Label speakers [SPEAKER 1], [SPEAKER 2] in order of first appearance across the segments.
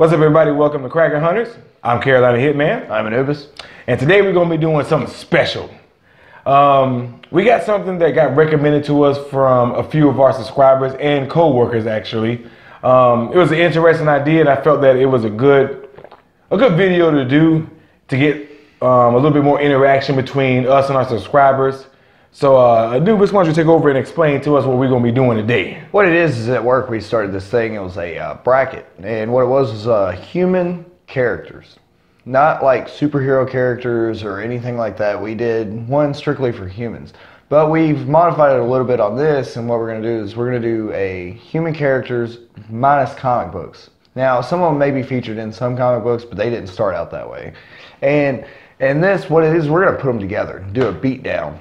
[SPEAKER 1] What's up, everybody? Welcome to Kraken Hunters. I'm Carolina Hitman.
[SPEAKER 2] I'm Anubis.
[SPEAKER 1] And today we're going to be doing something special. We got something that got recommended to us from a few of our subscribers and co-workers, actually. It was an interesting idea, and I felt that it was a good video to do to get a little bit more interaction between us and our subscribers. So, Anubis, why don't you take over and explain to us what we're going to be doing today?
[SPEAKER 2] What it is at work we started this thing. It was a bracket, and what it was human characters. Not like superhero characters or anything like that. We did one strictly for humans. But we've modified it a little bit on this, and what we're going to do is we're going to do a human characters minus comic books. Now, some of them may be featured in some comic books, but they didn't start out that way. And this, what it is, we're going to put them together, do a beatdown.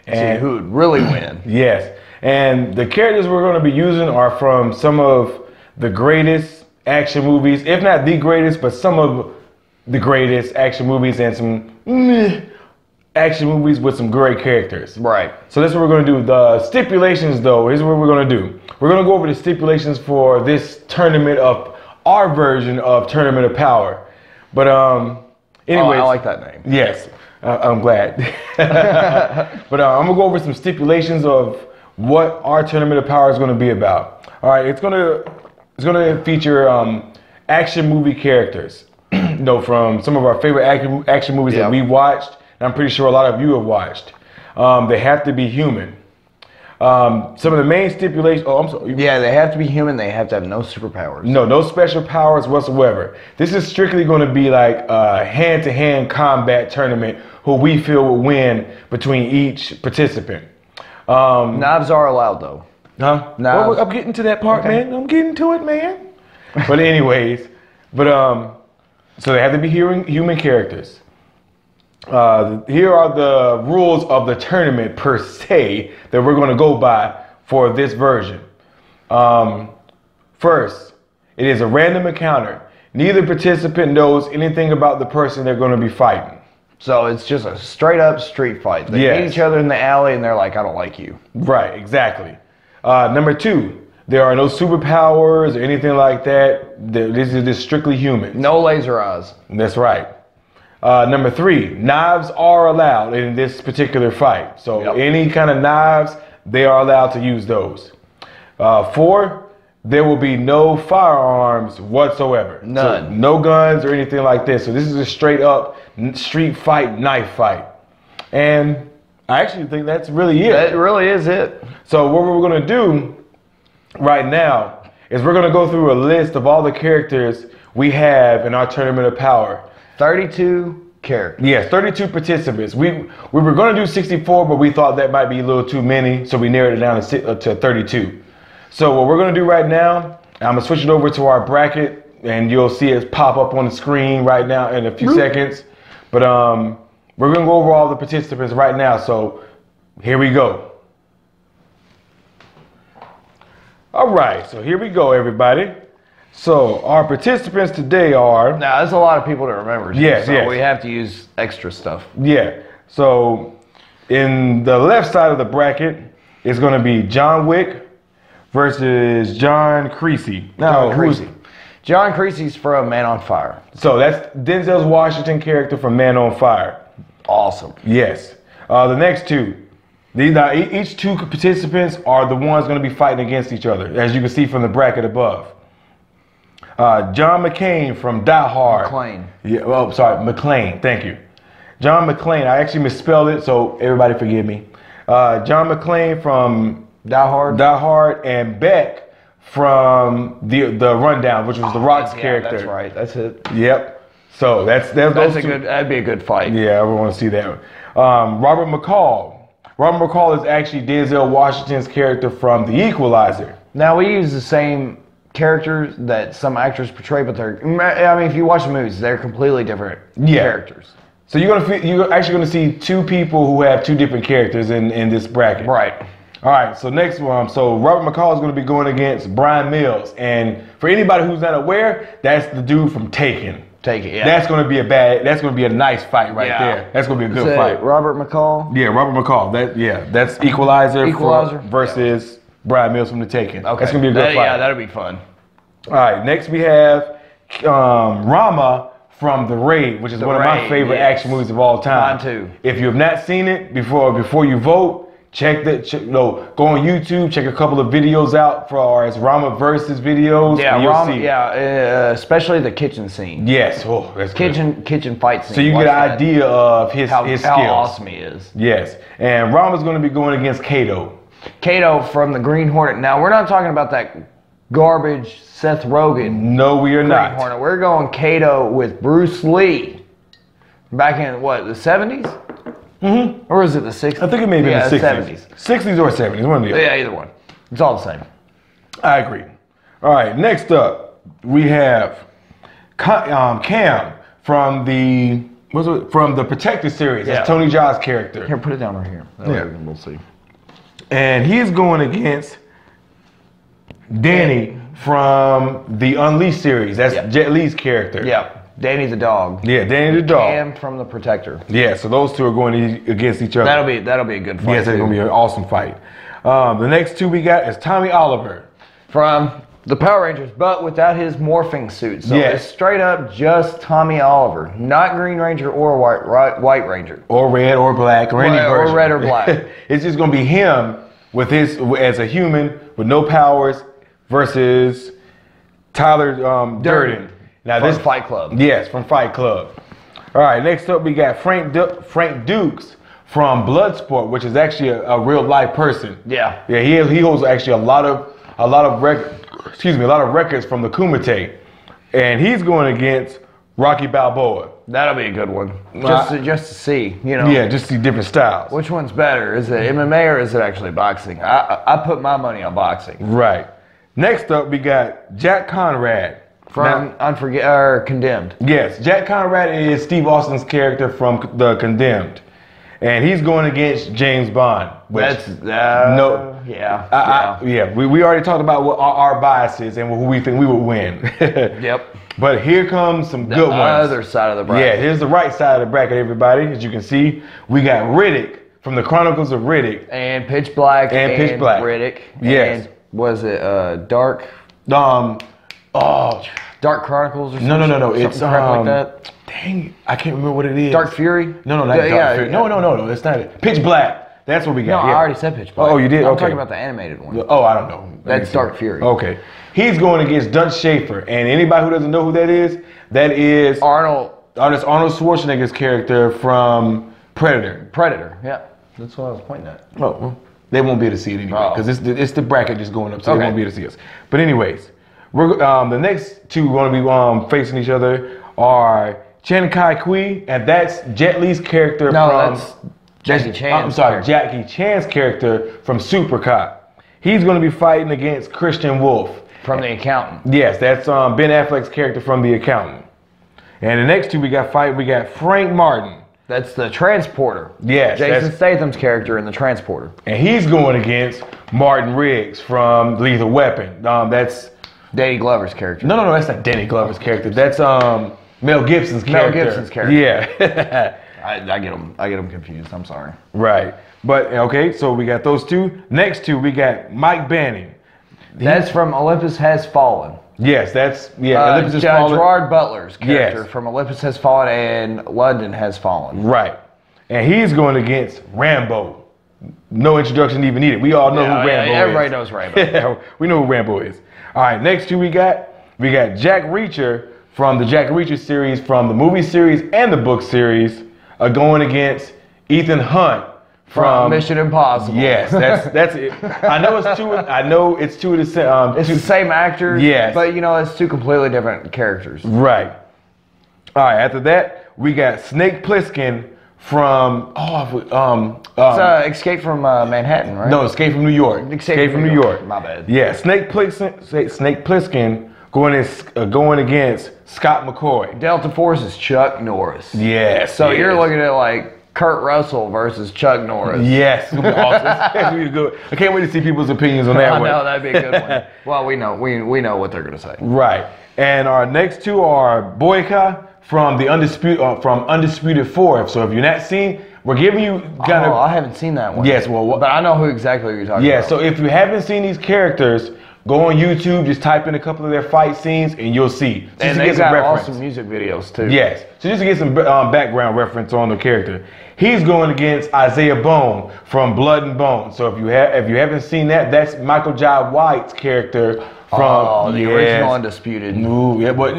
[SPEAKER 2] And see who would really win.
[SPEAKER 1] Yes. And the characters we're going to be using are from some of the greatest action movies, if not the greatest, but some of the greatest action movies and some action movies with some great characters.
[SPEAKER 2] Right.
[SPEAKER 1] So that's what we're going to do. The stipulations, though, here's what we're going to do. We're going to go over the stipulations for this tournament of our version of Tournament of Power. But anyways,
[SPEAKER 2] I like that name.
[SPEAKER 1] Yes. I'm glad. But I'm going to go over some stipulations of what our Tournament of Power is going to be about. All right, it's going to feature action movie characters, from some of our favorite action movies that we watched, and I'm pretty sure a lot of you have watched. They have to be human. Some of the main stipulations. Oh, I'm sorry.
[SPEAKER 2] Yeah, they have to be human. They have to have no superpowers.
[SPEAKER 1] No special powers whatsoever. This is strictly going to be like a hand-to-hand combat tournament who we feel will win between each participant.
[SPEAKER 2] Knives are allowed, though.
[SPEAKER 1] Huh?
[SPEAKER 2] Knives.
[SPEAKER 1] Well, I'm getting to that part, man. I'm getting to it, man. But anyways, so they have to be human characters. Here are the rules of the tournament per se that we're going to go by for this version. First, it is a random encounter. Neither participant knows anything about the person they're going to be fighting.
[SPEAKER 2] So it's just a straight up street fight. They meet each other in the alley and they're like, I don't like you.
[SPEAKER 1] Right, exactly. Number two, there are no superpowers or anything like that. This is just strictly human.
[SPEAKER 2] No laser eyes.
[SPEAKER 1] That's right. Number three, knives are allowed in this particular fight. So any kind of knives, they are allowed to use those. Four, there will be no firearms whatsoever.
[SPEAKER 2] None.
[SPEAKER 1] So no guns or anything like this. So this is a straight up street fight, knife fight. And I actually think that's really it.
[SPEAKER 2] That really is it.
[SPEAKER 1] So what we're going to do right now is we're going to go through a list of all the characters we have in our Tournament of Power.
[SPEAKER 2] 32 characters.
[SPEAKER 1] Yes, 32 participants. We were going to do 64, but we thought that might be a little too many, so we narrowed it down to 32. So what we're going to do right now, I'm going to switch it over to our bracket, and you'll see it pop up on the screen right now in a few seconds. But we're going to go over all the participants right now, so here we go. All right, so here we go, everybody. So our participants today are...
[SPEAKER 2] Now, there's a lot of people to remember.
[SPEAKER 1] Yes,
[SPEAKER 2] so we have to use extra stuff.
[SPEAKER 1] Yeah. So in the left side of the bracket is going to be John Wick versus John Creasy. Now,
[SPEAKER 2] John Creasy's from Man on Fire.
[SPEAKER 1] So that's Denzel's Washington character from Man on Fire.
[SPEAKER 2] Awesome.
[SPEAKER 1] Yes. The next two. Each two participants are the ones going to be fighting against each other, as you can see from the bracket above. John McCain from Die Hard.
[SPEAKER 2] McClane.
[SPEAKER 1] Yeah, oh, sorry, McClane. Thank you. John McClane. I actually misspelled it, so everybody forgive me. John McClane from
[SPEAKER 2] Die Hard.
[SPEAKER 1] Die Hard, and Beck from the Rundown, which was The Rock's character.
[SPEAKER 2] That's right. That's it.
[SPEAKER 1] That'd
[SPEAKER 2] be a good fight.
[SPEAKER 1] Yeah, I want to see that. Robert McCall. Robert McCall is actually Denzel Washington's character from The Equalizer.
[SPEAKER 2] Now we use the same characters that some actors portray, but if you watch the movies, they're completely different characters. So you're actually gonna see two people who have two different characters in this bracket. Right.
[SPEAKER 1] All right. So next one. So Robert McCall is gonna be going against Bryan Mills, and for anybody who's not aware, that's the dude from Taken.
[SPEAKER 2] Yeah.
[SPEAKER 1] That's gonna be a nice fight right there. That's gonna be a good fight.
[SPEAKER 2] Robert McCall.
[SPEAKER 1] Yeah, Robert McCall. That's Equalizer
[SPEAKER 2] Equalizer
[SPEAKER 1] versus Bryan Mills from the Taken.
[SPEAKER 2] Okay.
[SPEAKER 1] That's gonna be a good fight.
[SPEAKER 2] Yeah, that'll be fun.
[SPEAKER 1] All right, next we have Rama from The Raid, which is one of my favorite action movies of all time.
[SPEAKER 2] Mine too.
[SPEAKER 1] If you have not seen it before you vote, go on YouTube, check a couple of videos out for our Rama versus videos.
[SPEAKER 2] Yeah, Rama, especially the kitchen scene.
[SPEAKER 1] Yes, that's good.
[SPEAKER 2] Kitchen fight scene.
[SPEAKER 1] So you get an idea of his skills.
[SPEAKER 2] How awesome he is.
[SPEAKER 1] Yes, and Rama's going to be going against Kato.
[SPEAKER 2] Kato from the Green Hornet. Now, we're not talking about that garbage Seth Rogen.
[SPEAKER 1] No, we are not.
[SPEAKER 2] Green Hornet. We're going Kato with Bruce Lee. Back in, what, the 70s?
[SPEAKER 1] Mm-hmm.
[SPEAKER 2] Or is it the 60s?
[SPEAKER 1] I think it may be in the 60s.
[SPEAKER 2] 70s.
[SPEAKER 1] 60s or 70s, one of the other.
[SPEAKER 2] Yeah, either one. It's all the same.
[SPEAKER 1] I agree. All right, next up, we have Cam from the Protector series. That's Tony Jaa's character.
[SPEAKER 2] Here, put it down right here. We'll see.
[SPEAKER 1] And he's going against Danny from the Unleashed series. That's Jet Li's character.
[SPEAKER 2] Yeah, Danny the dog.
[SPEAKER 1] Yeah, Danny the dog.
[SPEAKER 2] Cam from the Protector.
[SPEAKER 1] Yeah, so those two are going against each other.
[SPEAKER 2] That'll be a good fight.
[SPEAKER 1] Yes, it's going to be an awesome fight. The next two we got is Tommy Oliver
[SPEAKER 2] from the Power Rangers, but without his morphing suit. So it's straight up just Tommy Oliver, not Green Ranger or White Ranger.
[SPEAKER 1] Or red or black or any version.
[SPEAKER 2] Or red or black.
[SPEAKER 1] It's just going to be him with as a human with no powers versus Tyler Durden. Now
[SPEAKER 2] from Fight Club.
[SPEAKER 1] Yes, from Fight Club. All right, next up we got Frank Dukes from Bloodsport, which is actually a real life person.
[SPEAKER 2] Yeah.
[SPEAKER 1] Yeah, he holds actually a lot of records from the Kumite, and he's going against Rocky Balboa.
[SPEAKER 2] That'll be a good one. Just to see, you know.
[SPEAKER 1] Yeah, just see different styles.
[SPEAKER 2] Which one's better? Is it MMA or is it actually boxing? I put my money on boxing.
[SPEAKER 1] Right. Next up, we got Jack Conrad
[SPEAKER 2] from Condemned.
[SPEAKER 1] Yes, Jack Conrad is Steve Austin's character from the Condemned, and he's going against James Bond. Which, we already talked about what our biases and who we think we would win.
[SPEAKER 2] Yep.
[SPEAKER 1] But here comes some good ones.
[SPEAKER 2] The other side of the bracket.
[SPEAKER 1] Yeah, here's the right side of the bracket, everybody. As you can see, we got Riddick from the Chronicles of Riddick.
[SPEAKER 2] And Pitch Black.
[SPEAKER 1] And Pitch Black.
[SPEAKER 2] Riddick.
[SPEAKER 1] Yes.
[SPEAKER 2] And was it Dark?
[SPEAKER 1] Dark
[SPEAKER 2] Chronicles or something?
[SPEAKER 1] No. It's
[SPEAKER 2] like that.
[SPEAKER 1] Dang, I can't remember what it is.
[SPEAKER 2] Dark Fury?
[SPEAKER 1] No, not Dark Fury. No, that's not it. Pitch Black. That's what we got.
[SPEAKER 2] No, I already said Pitch Black.
[SPEAKER 1] Oh, you did?
[SPEAKER 2] I'm
[SPEAKER 1] Okay.
[SPEAKER 2] talking about the animated one.
[SPEAKER 1] Oh, I don't know.
[SPEAKER 2] That's Dark Fury.
[SPEAKER 1] Okay. He's going against Dutch Schaefer. And anybody who doesn't know who that is
[SPEAKER 2] Arnold.
[SPEAKER 1] That's Arnold Schwarzenegger's character from Predator.
[SPEAKER 2] Predator, yeah. That's what I was pointing at.
[SPEAKER 1] Oh, well, they won't be able to see it anyway because it's the bracket just going up, so they won't be able to see us. But anyways, we're the next two going to be facing each other are Chen Kai Kui, and that's Jet Li's character
[SPEAKER 2] that's Jackie Chan's
[SPEAKER 1] I'm sorry, Jackie Chan's character from Super Cop. He's going to be fighting against Christian Wolf.
[SPEAKER 2] From The Accountant.
[SPEAKER 1] Yes, that's Ben Affleck's character from The Accountant. And the next two we got Frank Martin.
[SPEAKER 2] That's the Transporter.
[SPEAKER 1] Yes.
[SPEAKER 2] Jason Statham's character in the Transporter.
[SPEAKER 1] And he's going against Martin Riggs from Lethal Weapon. That's
[SPEAKER 2] Danny Glover's character.
[SPEAKER 1] No, that's not Danny Glover's character. That's Mel Gibson's character.
[SPEAKER 2] Mel Gibson's character.
[SPEAKER 1] Yeah.
[SPEAKER 2] I get them confused. I'm sorry.
[SPEAKER 1] Right. But okay, so we got those two. Next two we got Mike Banning.
[SPEAKER 2] That's from Olympus Has Fallen.
[SPEAKER 1] Yes, that's Olympus Has Fallen.
[SPEAKER 2] Gerard Butler's character from Olympus Has Fallen and London Has Fallen.
[SPEAKER 1] Right. And he's going against Rambo. No introduction even needed. We all know who Rambo is.
[SPEAKER 2] Everybody knows Rambo.
[SPEAKER 1] Yeah, we know who Rambo is. All right, next two we got Jack Reacher from the Jack Reacher series, from the movie series and the book series, going against Ethan Hunt from
[SPEAKER 2] Mission Impossible.
[SPEAKER 1] Yes, that's it. I know it's two of the same.
[SPEAKER 2] It's the same actors.
[SPEAKER 1] Yes,
[SPEAKER 2] but it's two completely different characters.
[SPEAKER 1] Right. All right. After that, we got Snake Plissken from
[SPEAKER 2] Escape from Manhattan, right?
[SPEAKER 1] No, Escape from New York. Escape from New York.
[SPEAKER 2] My bad.
[SPEAKER 1] Yeah, Snake Plissken going against Scott McCoy.
[SPEAKER 2] Delta Force is Chuck Norris.
[SPEAKER 1] Yes.
[SPEAKER 2] So you're looking at like Kurt Russell versus Chuck Norris.
[SPEAKER 1] Yes, it's gonna be awesome. That's really good. I can't wait to see people's opinions on that one.
[SPEAKER 2] No, that'd be a good one. Well, we know what they're gonna say.
[SPEAKER 1] Right. And our next two are Boyka from Undisputed 4. So if you're not seen, we're giving you
[SPEAKER 2] I haven't seen that one.
[SPEAKER 1] Yes, well,
[SPEAKER 2] but I know exactly who you're talking about.
[SPEAKER 1] Yeah, so if you haven't seen these characters, Go on YouTube, just type in a couple of their fight scenes, and you'll see.
[SPEAKER 2] And they got awesome music videos too.
[SPEAKER 1] Yes. So just to get some background reference on the character, he's going against Isaiah Bone from Blood and Bone. So if you haven't seen that, that's Michael Jai White's character from
[SPEAKER 2] the original Undisputed.
[SPEAKER 1] Ooh, yeah, but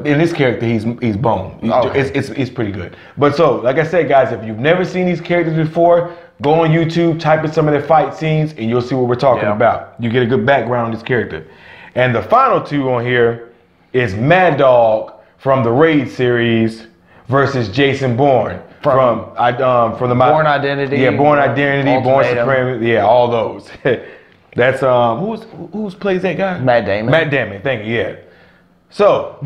[SPEAKER 1] in this character he's Bone. It's pretty good. But so like I said, guys, if you've never seen these characters before, go on YouTube, type in some of their fight scenes, and you'll see what we're talking about. You get a good background on this character. And the final two on here is Mad Dog from the Raid series versus Jason Bourne from the
[SPEAKER 2] Bourne Identity.
[SPEAKER 1] Yeah, Bourne Identity, Bourne Supremacy. Yeah, all those. That's who plays that guy?
[SPEAKER 2] Matt Damon.
[SPEAKER 1] Matt Damon. Thank you. Yeah. So,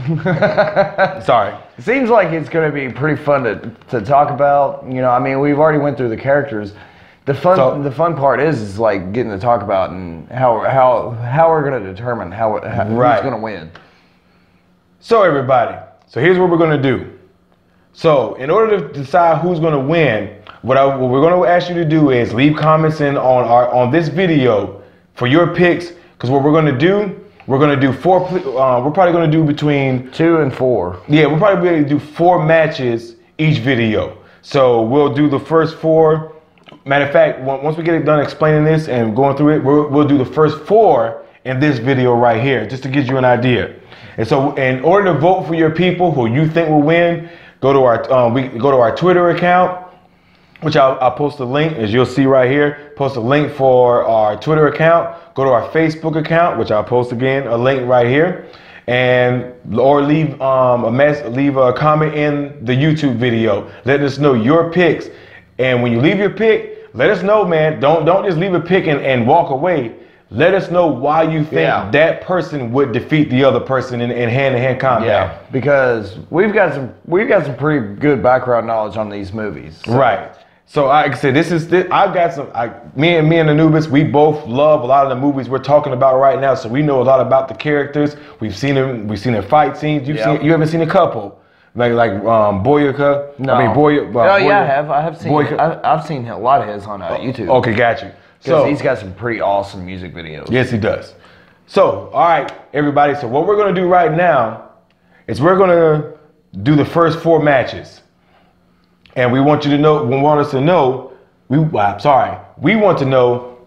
[SPEAKER 1] sorry.
[SPEAKER 2] It seems like it's going to be pretty fun to talk about. You know, I mean, we've already went through the characters. The fun part is like getting to talk about and how we're going to determine who's going to win. So
[SPEAKER 1] everybody, here's what we're going to do. So in order to decide who's going to win, what we're going to ask you to do is leave comments in on this video for your picks. Because what we're going to do. We're going to do we're probably going to do between
[SPEAKER 2] 2 and 4.
[SPEAKER 1] Yeah, we're probably going to do 4 matches each video. So we'll do the first 4. Matter of fact, once we get it done explaining this and going through it, we'll do the first 4 in this video right here, just to give you an idea. And so in order to vote for your people who you think will win, go to our Twitter account, which I'll post a link, as you'll see right here. Post a link for our Twitter account. Go to our Facebook account, which I'll post again, a link right here, or leave a comment in the YouTube video. Let us know your picks, and when you leave your pick, let us know, man. Don't just leave a pick and walk away. Let us know why you think that person would defeat the other person in hand-to-hand combat.
[SPEAKER 2] Yeah, because we've got some pretty good background knowledge on these movies.
[SPEAKER 1] So. Right. So like I said, I've got some. Me and Anubis, we both love a lot of the movies we're talking about right now. So we know a lot about the characters. We've seen them. We've seen their fight scenes. You haven't seen a couple, like Boyka.
[SPEAKER 2] No.
[SPEAKER 1] I mean
[SPEAKER 2] Boyka. Yeah, I have. I've seen a lot of his on YouTube.
[SPEAKER 1] Okay, got you.
[SPEAKER 2] So he's got some pretty awesome music videos.
[SPEAKER 1] Yes, he does. So all right, everybody. So what we're gonna do right now is we're gonna do the first 4 matches. And we want us to know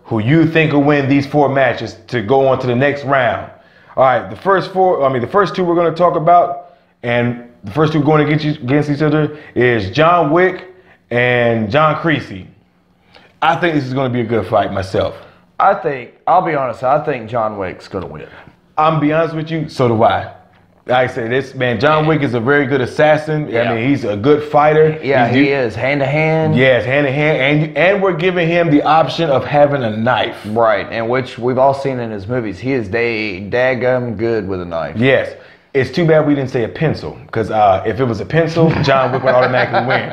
[SPEAKER 1] who you think will win these 4 matches to go on to the next round. All right, the first 2 we're going to talk about, and the first 2 going against each other is John Wick and John Creasy. I think this is going to be a good fight myself.
[SPEAKER 2] I'll be honest, I think John Wick's going to win.
[SPEAKER 1] I'm be honest with you, so do I. Like I said, John Wick is a very good assassin. Yeah. I mean, he's a good fighter.
[SPEAKER 2] Yeah, he is. Hand-to-hand.
[SPEAKER 1] Yes, hand-to-hand. And we're giving him the option of having a knife.
[SPEAKER 2] Right, and which we've all seen in his movies. He is daggum good with a knife.
[SPEAKER 1] Yes. It's too bad we didn't say a pencil. Because if it was a pencil, John Wick would automatically win.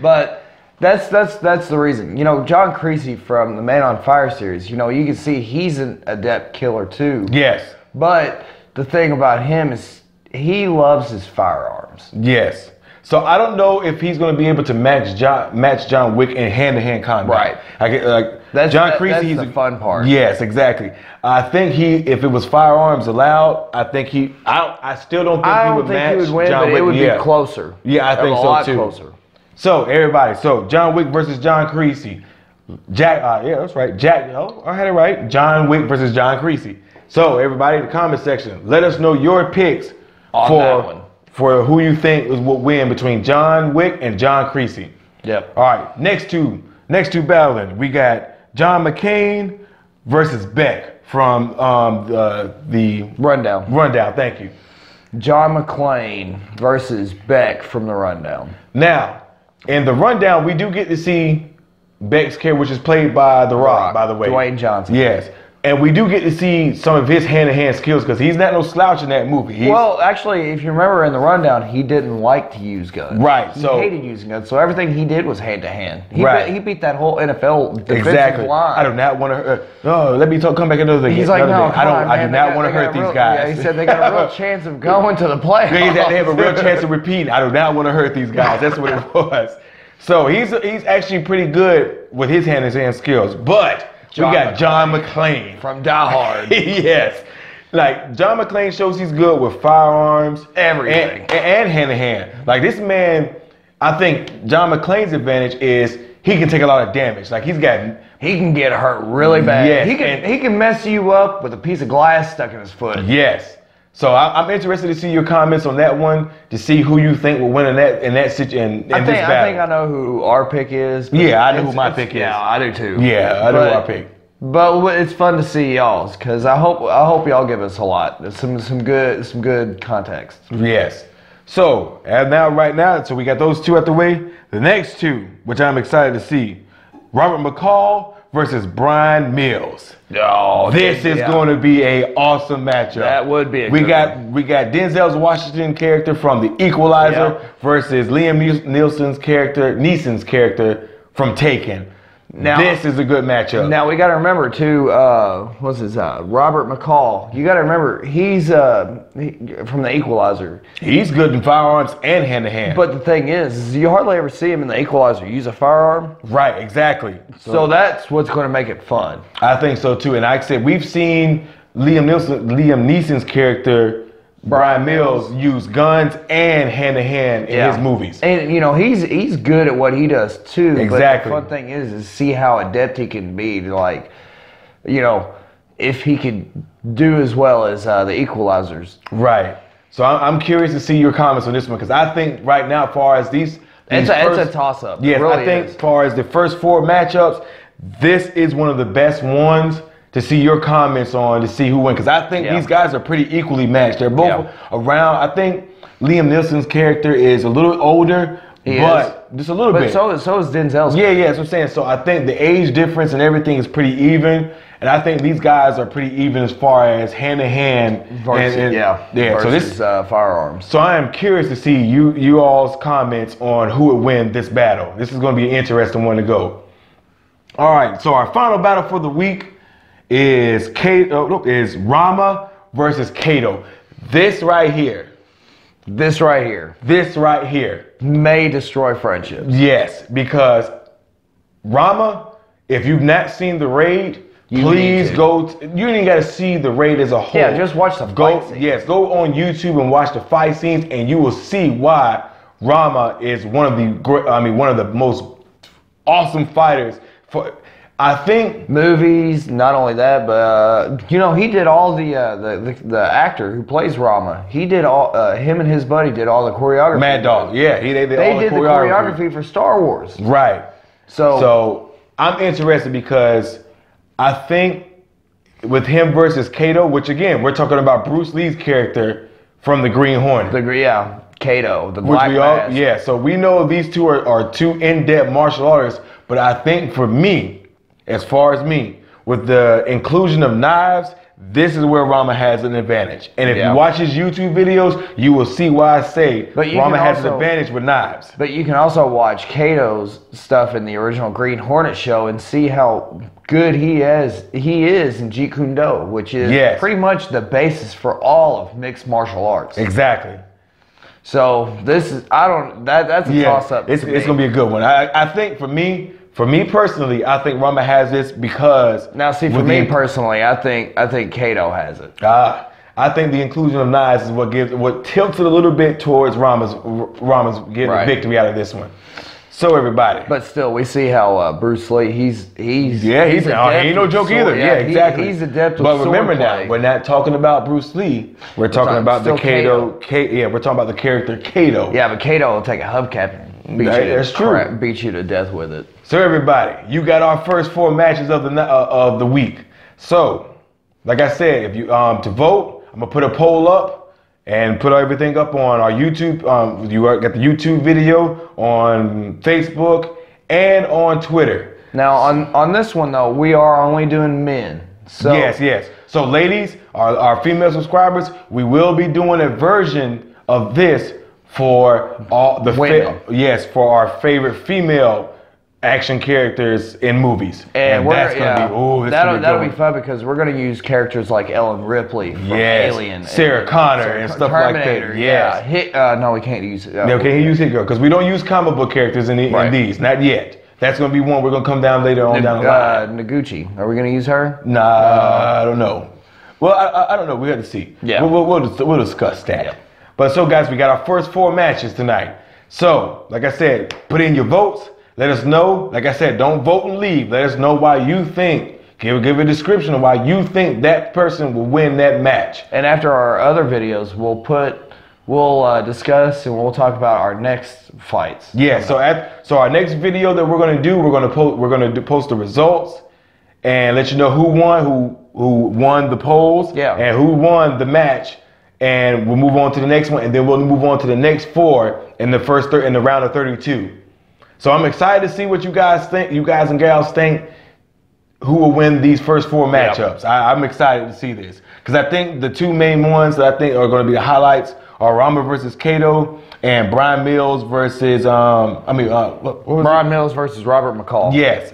[SPEAKER 2] But that's the reason. You know, John Creasy from the Man on Fire series, you know, you can see he's an adept killer too.
[SPEAKER 1] Yes.
[SPEAKER 2] But the thing about him is he loves his firearms.
[SPEAKER 1] Yes. So I don't know if he's going to be able to match John Wick in hand-to-hand combat.
[SPEAKER 2] Right.
[SPEAKER 1] That's
[SPEAKER 2] the fun part.
[SPEAKER 1] Yes, exactly. I think if it was firearms allowed, I still don't think he would match
[SPEAKER 2] John Wick. But it would be closer.
[SPEAKER 1] Yeah, I think so too.
[SPEAKER 2] A lot closer.
[SPEAKER 1] So everybody, John Wick versus John Creasy. Yeah, that's right. I had it right. John Wick versus John Creasy. So everybody in the comment section, let us know your picks for who you think will win between John Wick and John Creasy.
[SPEAKER 2] Yep.
[SPEAKER 1] All right, next two battling. We got John McClane versus Beck from the
[SPEAKER 2] Rundown.
[SPEAKER 1] Rundown, thank you.
[SPEAKER 2] John McClane versus Beck from the Rundown.
[SPEAKER 1] Now, in the Rundown, we do get to see Beck's character, which is played by The Rock, by the way.
[SPEAKER 2] Dwayne Johnson.
[SPEAKER 1] Yes. And we do get to see some of his hand-to-hand skills because he's not no slouch in that movie.
[SPEAKER 2] Well, actually, if you remember in the Rundown, he didn't like to use guns.
[SPEAKER 1] Right.
[SPEAKER 2] He hated using guns, so everything he did was hand-to-hand. He beat that whole NFL defensive line.
[SPEAKER 1] I do not want to let me come back another thing.
[SPEAKER 2] He's like, no,
[SPEAKER 1] I do not want to hurt these guys.
[SPEAKER 2] Yeah, he said they got a real chance of going to the playoffs.
[SPEAKER 1] They have a real chance of repeating. I do not want to hurt these guys. That's what it was. So he's actually pretty good with his hand-to-hand skills, but we got John McClane
[SPEAKER 2] from Die Hard.
[SPEAKER 1] Yes. Like, John McClane shows he's good with firearms.
[SPEAKER 2] Everything.
[SPEAKER 1] And hand-to-hand. Like, this man, I think John McClane's advantage is he can take a lot of damage. Like, he
[SPEAKER 2] can get hurt really bad.
[SPEAKER 1] Yes,
[SPEAKER 2] he can mess you up with a piece of glass stuck in his foot.
[SPEAKER 1] Yes. So I'm interested to see your comments on that one, to see who you think will win in this battle.
[SPEAKER 2] I think I know who our pick is.
[SPEAKER 1] Yeah, I know who my pick is.
[SPEAKER 2] Yeah, I do too.
[SPEAKER 1] Yeah, I know who our pick.
[SPEAKER 2] But it's fun to see y'all's, because I hope y'all give us a lot. Some good context.
[SPEAKER 1] Yes. So right now, so we got those two out the way. The next two, which I'm excited to see, Robert McCall versus Bryan Mills.
[SPEAKER 2] Oh,
[SPEAKER 1] this is going to be a awesome matchup.
[SPEAKER 2] That would be.
[SPEAKER 1] We got Denzel Washington character from The Equalizer versus Liam Neeson's character from Taken. Now, this is a good matchup.
[SPEAKER 2] Now we got to remember too. What's his Robert McCall? You got to remember he's from The Equalizer.
[SPEAKER 1] He's good in firearms and hand to hand.
[SPEAKER 2] But the thing is you hardly ever see him in The Equalizer use a firearm.
[SPEAKER 1] Right. Exactly.
[SPEAKER 2] So that's what's going to make it fun.
[SPEAKER 1] I think so too. And like I said, we've seen Liam Neeson's character, Bryan Mills, use guns and hand-to-hand in his movies.
[SPEAKER 2] And, he's good at what he does, too.
[SPEAKER 1] Exactly.
[SPEAKER 2] But the fun thing is see how adept he can be to, like, if he could do as well as the Equalizers.
[SPEAKER 1] Right. So I'm curious to see your comments on this one, because I think right now, as far as it's
[SPEAKER 2] a toss-up.
[SPEAKER 1] Yes,
[SPEAKER 2] really
[SPEAKER 1] I think as far as the first four matchups, this is one of the best ones to see your comments on, to see who wins. Because I think these guys are pretty equally matched. They're both around. I think Liam Neeson's character is a little older, just a little bit.
[SPEAKER 2] So is Denzel's.
[SPEAKER 1] Yeah, that's what I'm saying. So I think the age difference and everything is pretty even. And I think these guys are pretty even as far as hand-to-hand.
[SPEAKER 2] Versus firearms.
[SPEAKER 1] So I am curious to see you all's comments on who would win this battle. This is going to be an interesting one to go. All right, so our final battle for the week is Rama versus Kato. This right here
[SPEAKER 2] may destroy friendships.
[SPEAKER 1] Yes, because Rama, if you've not seen the raid, please go. You ain't got to see the raid as a whole.
[SPEAKER 2] Yeah, just watch the fight scenes.
[SPEAKER 1] Yes, go on YouTube and watch the fight scenes, and you will see why Rama is one of the most awesome fighters. I think
[SPEAKER 2] movies, not only that, but he did all the actor who plays Rama. He did all him and his buddy did all the choreography.
[SPEAKER 1] Mad Dog, yeah, they did all the
[SPEAKER 2] choreography for Star Wars.
[SPEAKER 1] Right. So I'm interested because I think with him versus Kato, which again we're talking about Bruce Lee's character from the Green Hornet.
[SPEAKER 2] Kato, the Black Mask.
[SPEAKER 1] So we know these two are two in-depth martial artists, but I think for me, as far as me, with the inclusion of knives, this is where Rama has an advantage. And if you watch his YouTube videos, you will see why I say Rama has an advantage with knives.
[SPEAKER 2] But you can also watch Kato's stuff in the original Green Hornet show and see how good he is in Jeet Kune Do, which is pretty much the basis for all of mixed martial arts.
[SPEAKER 1] Exactly.
[SPEAKER 2] So this is that's a toss-up.
[SPEAKER 1] It's gonna be a good one. I think for me personally, I think Rama has this because
[SPEAKER 2] for me personally, I think Kato has it.
[SPEAKER 1] I think the inclusion of knives is what tilts it a little bit towards Rama's getting the victory out of this one. So everybody.
[SPEAKER 2] But still, we see how Bruce Lee, he's
[SPEAKER 1] he ain't no joke either. Yeah, exactly.
[SPEAKER 2] He's adept with
[SPEAKER 1] But remember
[SPEAKER 2] sword
[SPEAKER 1] now,
[SPEAKER 2] play.
[SPEAKER 1] we're not talking about Bruce Lee. We're talking about the Kato. We're talking about the character Kato.
[SPEAKER 2] Yeah, but Kato will take a hubcap and beat you to death with it.
[SPEAKER 1] So everybody, you got our first four matches of the week. So, like I said, if you to vote, I'm gonna put a poll up and put everything up on our YouTube. You got the YouTube video on Facebook and on Twitter.
[SPEAKER 2] Now on this one though, we are only doing men. So
[SPEAKER 1] yes. So ladies, our female subscribers, we will be doing a version of this for all the
[SPEAKER 2] women.
[SPEAKER 1] For our favorite female action characters in movies.
[SPEAKER 2] And that's gonna be that'll be fun because we're gonna use characters like Ellen Ripley from Alien,
[SPEAKER 1] Sarah Connor and stuff
[SPEAKER 2] Terminator,
[SPEAKER 1] like that.
[SPEAKER 2] No, we can't use it.
[SPEAKER 1] Okay, he use Hit Girl because we don't use comic book characters in these, not yet. That's going to be one we're going to come down later on down the line.
[SPEAKER 2] Noguchi. Are we going to use her?
[SPEAKER 1] Nah, I don't know. Well, I don't know. We have to see.
[SPEAKER 2] Yeah.
[SPEAKER 1] We'll discuss that.
[SPEAKER 2] Yeah.
[SPEAKER 1] But so, guys, we got our first 4 matches tonight. So, like I said, put in your votes. Let us know. Like I said, don't vote and leave. Let us know why you think. Give a description of why you think that person will win that match.
[SPEAKER 2] And after our other videos, we'll discuss and we'll talk about our next fights.
[SPEAKER 1] Yeah. So our next video that we're gonna do, we're gonna post the results and let you know who won the polls.
[SPEAKER 2] Yeah.
[SPEAKER 1] And who won the match. And we'll move on to the next one, and then we'll move on to the next 4 in the in the round of 32. So I'm excited to see what you guys think. You guys and gals think. Who will win these first 4 matchups? I'm excited to see this because I think the 2 main ones that I think are going to be the highlights are Rama versus Kato and Bryan Mills versus
[SPEAKER 2] Bryan Mills versus Robert McCall.
[SPEAKER 1] Yes,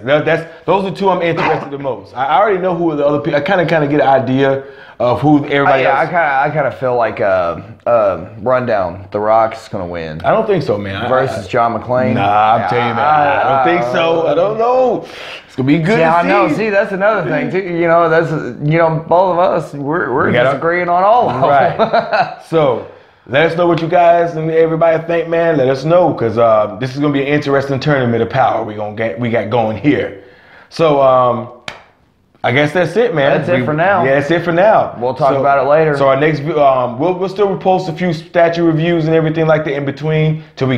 [SPEAKER 1] those are 2 I'm interested the most. I already know who the other people. I kind of get an idea of who everybody else.
[SPEAKER 2] I kind of feel like Rundown. The Rock's going to win.
[SPEAKER 1] I don't think so, man.
[SPEAKER 2] Versus John McClane.
[SPEAKER 1] Nah, I'm telling you, man. I don't think so. I don't know. It's gonna be good.
[SPEAKER 2] Yeah, I know. See, that's another thing too. You know, both of us we're disagreeing on all of them.
[SPEAKER 1] Right. So let us know what you guys and everybody think, man. Let us know because this is gonna be an interesting tournament of power we got going here. So I guess that's it, man.
[SPEAKER 2] That's it for now.
[SPEAKER 1] Yeah, that's it for now.
[SPEAKER 2] We'll talk about it later.
[SPEAKER 1] So our next, we'll still post a few statue reviews and everything like that in between till we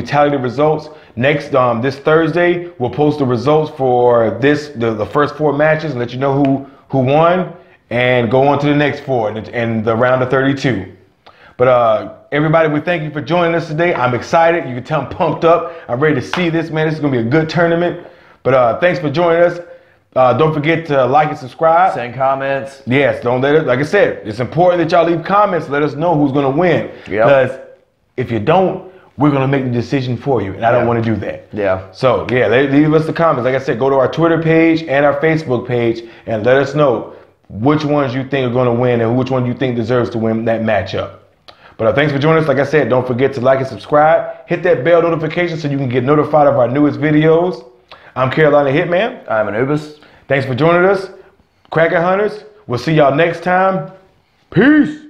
[SPEAKER 1] tally the results. Next, this Thursday, we'll post the results for the first 4 matches and let you know who won and go on to the next 4 and the round of 32. But everybody, we thank you for joining us today. I'm excited. You can tell I'm pumped up. I'm ready to see this, man. This is gonna be a good tournament. But thanks for joining us. Don't forget to like and subscribe.
[SPEAKER 2] Send comments.
[SPEAKER 1] Yes, don't let it. Like I said, it's important that y'all leave comments. Let us know who's gonna win. Because if you don't, we're gonna make the decision for you, and I don't want to do that.
[SPEAKER 2] Yeah.
[SPEAKER 1] So yeah, leave us the comments. Like I said, go to our Twitter page and our Facebook page, and let us know which ones you think are gonna win and which one you think deserves to win that matchup. But thanks for joining us. Like I said, don't forget to like and subscribe. Hit that bell notification so you can get notified of our newest videos. I'm Carolina Hitman.
[SPEAKER 2] I'm Anubis.
[SPEAKER 1] Thanks for joining us, Cracker Hunters. We'll see y'all next time. Peace.